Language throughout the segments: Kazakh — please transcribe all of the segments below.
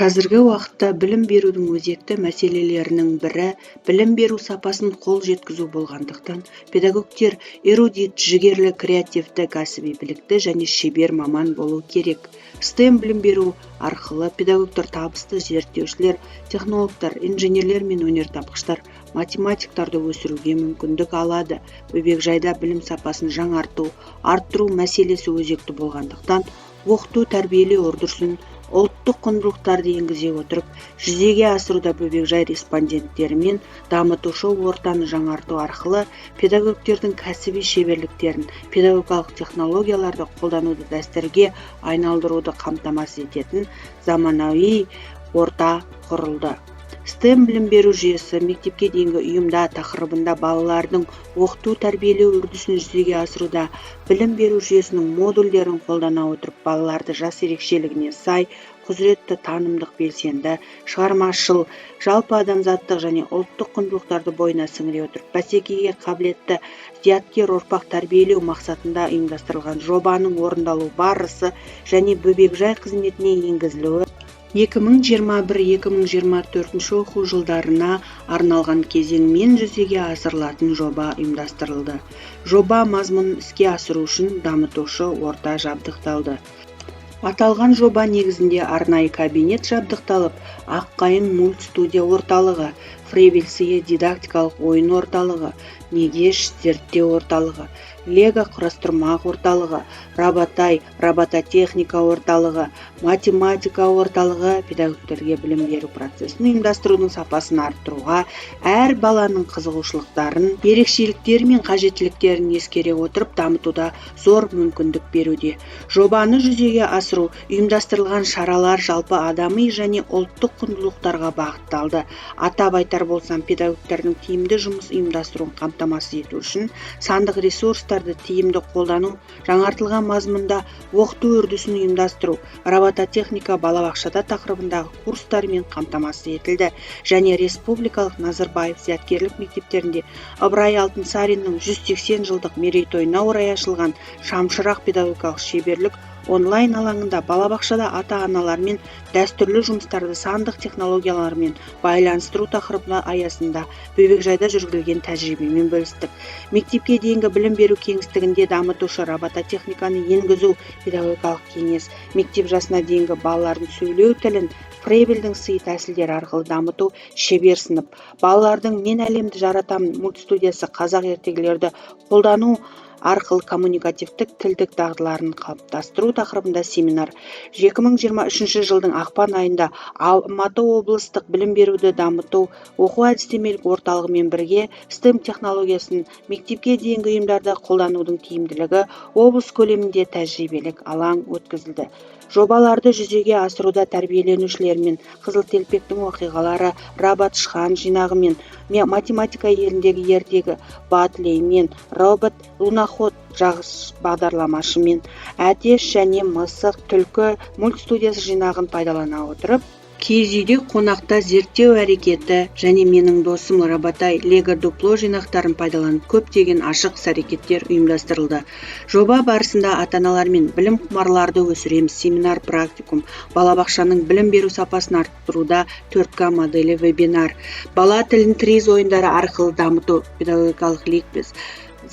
Қазіргі уақытта білім берудің өзекті мәселелерінің бірі білім беру сапасын қол жеткізу болғандықтан, педагогтер эрудит, жігерлі, креативті, кәсіби білікті және шебер маман болу керек. STEM білім беру арқылы педагогтар табысты зерттеушілер, технологтар, инженерлер мен өнертапқыштар, математиктарды өсіруге мүмкіндік алады. Бөбекжайда білім сапасын арттыру мәселесі өзекті болғандықтан, оқыту тәрбиелеу үрдісін ұлттық құндылықтарды енгізе отырып, жүзеге асыруда бөбекжай респонденттерімен дамытушы ортаны жаңарту арқылы педагогтердің кәсіби шеберліктерін, педагогикалық технологияларды қолдануды дәстүрге айналдыруды қамтамасыз ететін заманауи орта құрылды. STEM білім беру жүйесі мектепке дейінгі ұйымда тақырыбында балалардың оқыту тәрбиелеу үрдісін жүзеге асыруда, білім беру жүйесінің модульдерін қолдана отырып, балаларды жас ерекшелігіне сай, құзыретті, танымдық, белсенді, шығармашыл, жалпы адамзаттық және ұлттық құндылықтарды бойына сіңіре отырып, бәсекеге қабілетті зияткер ұрпақ тәрбиелеу мақсатында ұйымдастырылған жобаның орындалу барысы және бөбекжай қызметіне енгізілуі 2021-2024 оқу жылдарына арналған кезеңмен жүзеге асырылатын жоба ұйымдастырылды. Жоба мазмұнын іске асыру үшін дамытушы орта жабдықталды. Аталған жоба негізінде арнайы кабинет жабдықталып, Аққайың мультстудия орталығы, Фрейбельсие дидактикалық ойын орталығы, Негеш зерттеу орталығы, Лего құрастырмақ орталығы, робототехника орталығы, математика орталығы педагогтерге білім беру процесін ұйымдастырудың сапасын арттыруға, әр баланың қызығушылықтарын, ерекшеліктері мен қажеттіліктерін ескере отырып дамытуда зор мүмкіндік беруде. Жобаны жүзеге асыру ұйымдастырылған шаралар жалпы адами және ұлттық құндылықтарға бағытталды. Атап айтар болсам, педагогтердің тиімді жұмыс ұйымдастыруын қамтамасыз ету үшін сандық ресурстарды тиімді қолдану, жаңартылған мазмұнда оқыту үрдісін ұйымдастыру, робототехника балабақшада тақырыбындағы курстармен қамтамасыз етілді және республикалық Назарбаев зияткерлік мектептерінде Ыбырай Алтынсариннің 180 жылдық мерейтойына орай ашылған шамшырақ педагогикалық шеберлік онлайн алаңында балабақшада ата-аналармен дәстүрлі жұмыстарды сандық технологиялармен байланыстыру тақырыбы аясында бөбекжайда жүргізілген тәжірибемен бөлістік. Мектепке дейінгі білім беру кеңістігінде дамытушы робототехниканы енгізу педагогикалық кеңес, мектеп жасына дейінгі балалардың сөйлеу тілін Фрейбельдің сый тәсілдері арқылы дамыту шебер сынып, балалардың мен әлемді жаратамын мультстудиясы қазақ ертегілерді қолдану арқылы коммуникативтік тілдік дағдыларын қалыптастыру тақырыбында семинар. 2023 жылдың ақпан айында Алматы облыстық білім беруді дамыту оқу әдістемелік орталығымен бірге STEM технологиясын мектепке дейінгі ұйымдарда қолданудың тиімділігі облыс көлемінде тәжірибелік алаң өткізілді. Жобаларды жүзеге асыруда тәрбиеленушілермен қызыл телпектің оқиғалары, робот шхан жинағымен, математика еліндегі ертегі Батлеймен, робот луноход жағыш бағдарламашымен, әтеш және мысық түлкі мультстудиясы жинағын пайдалана отырып, киіз үйде қонақта зерттеу әрекеті және менің досым Роботай Лего дупло жинақтарын пайдаланып көптеген ашық іс-әрекеттер ұйымдастырылды. Жоба барысында ата-аналармен білім құмарларды өсіреміз семинар практикум, балабақшаның білім беру сапасын арттыруда 4К моделі вебинар, бала тілін триз ойындары арқылы дамыту педагогикалық ликбез,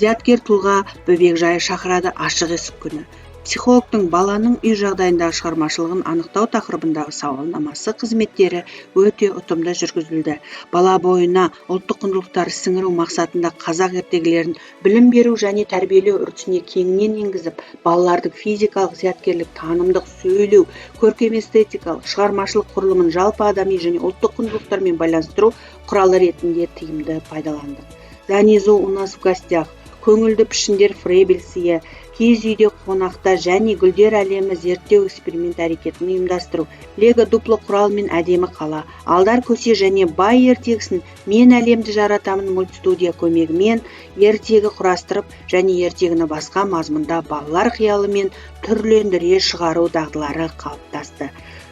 зияткер тұлға бөбекжайы шақырады ашық есік күні. Психологтың баланың үй жағдайындағы шығармашылығын анықтау тақырыбындағы сауалнамасы қызметтері өте ұтымды жүргізілді. Бала бойына ұлттық құндылықтарды сіңіру мақсатында қазақ ертегілерін білім беру және тәрбиелеу үрдісіне кеңінен енгізіп, балалардың физикалық, зияткерлік, танымдық, сөйлеу, көркем-эстетикалық, шығармашылық құрылымын жалпы адами және ұлттық құндылықтармен байланыстыру құралы ретінде тиімді пайдаланды. Занизу у нас в гостях. Көңілді пішіндер Фрейбельсие, киіз үйде қонақта және гүлдер әлемі зерттеу эксперимент әрекетін ұйымдастыру, Лего дупло құрал мен әдемі қала, алдар көсе және бай ертегісін мен әлемді жаратамын мультстудия көмегімен ертегі құрастырып және ертегіні басқа мазмұнда балалар қиялымен түрлендіре шығару дағдылары қалыптасты.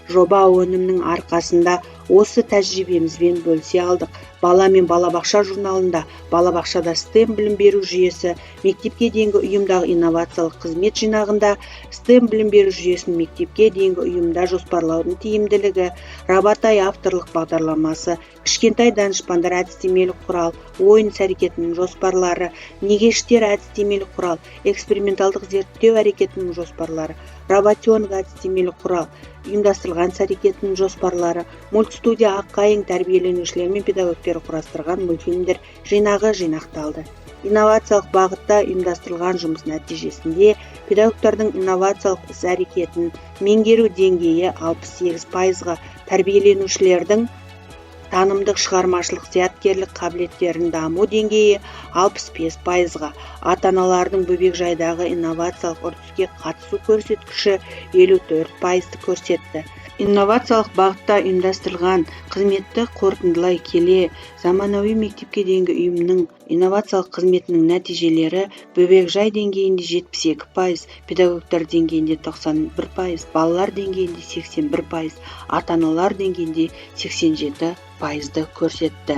Жоба өнімнің арқасында Осы тәжірибемізбен бөлісе алдық. Бала мен балабақша журналында балабақшада STEM білім беру жүйесі, мектепке дейінгі ұйымдағы инновациялық қызмет жинағында STEM білім беру жүйесін мектепке дейінгі ұйымда жоспарлаудың тиімділігі, Рабатай авторлық бағдарламасы, кішкентай данышпандар әдістемелік құрал, ойын әрекетінің жоспарлары, негештер әдістемелік құрал, эксперименталдық зерттеу әрекетінің жоспарлары, роботенок әдістемелік құрал, ұйымдастырылған әрекетінің жоспарлары, мультстудия аққайың тәрбиеленушілер мен педагогтер құрастырған мультфильмдер жинағы жинақталды. Инновациялық бағытта ұйымдастырылған жұмыс нәтижесінде педагогтардың инновациялық іс-әрекетін меңгеру деңгейі 68%-ға, тәрбиеленушілердің танымдық шығармашылық зияткерлік қабілеттерін даму деңгейі 65%-ға, ата-аналардың бөбекжайдағы инновациялық үрдіске қатысу көрсеткіші 54%-ты көрсетті. Инновациялық бағытта ұйымдастырылған қызметті қорытындылай келе, заманауи мектепке дейінгі ұйымның инновациялық қызметінің нәтижелері бөбекжай деңгейінде 72%, педагогтар деңгейінде 91%, балалар деңгейінде 81%, ата-аналар деңгейінде 87%-ды көрсетті.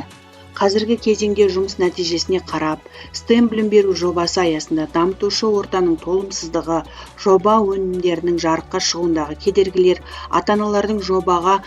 Қазіргі кезеңде жұмыс нәтижесіне қарап, STEM білім беру жобасы аясында дамытушы ортаның толымсыздығы, жоба өнімдерінің жарыққа шығуындағы кедергілер, ата-аналардың жобаға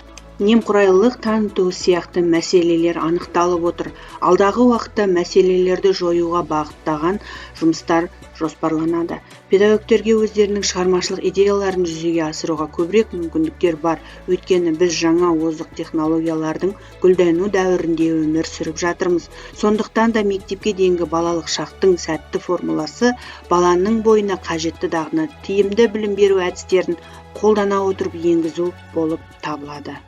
немқұрайлылық танытуы сияқты мәселелер анықталып отыр. Алдағы уақытта мәселелерді жоюға бағыттаған жұмыстар жоспарланады. Педагогтерге өздерінің шығармашылық идеяларын жүзеге асыруға көбірек мүмкіндіктер бар, өйткені біз жаңа озық технологиялардың гүлдану дәуірінде өмір сүріп жатырмыз. Сондықтан да мектепке дейінгі балалық шақтың сәтті формуласы баланың бойына қажетті дағдыны, тиімді білім беру әдістерін қолдана отырып енгізу болып табылады.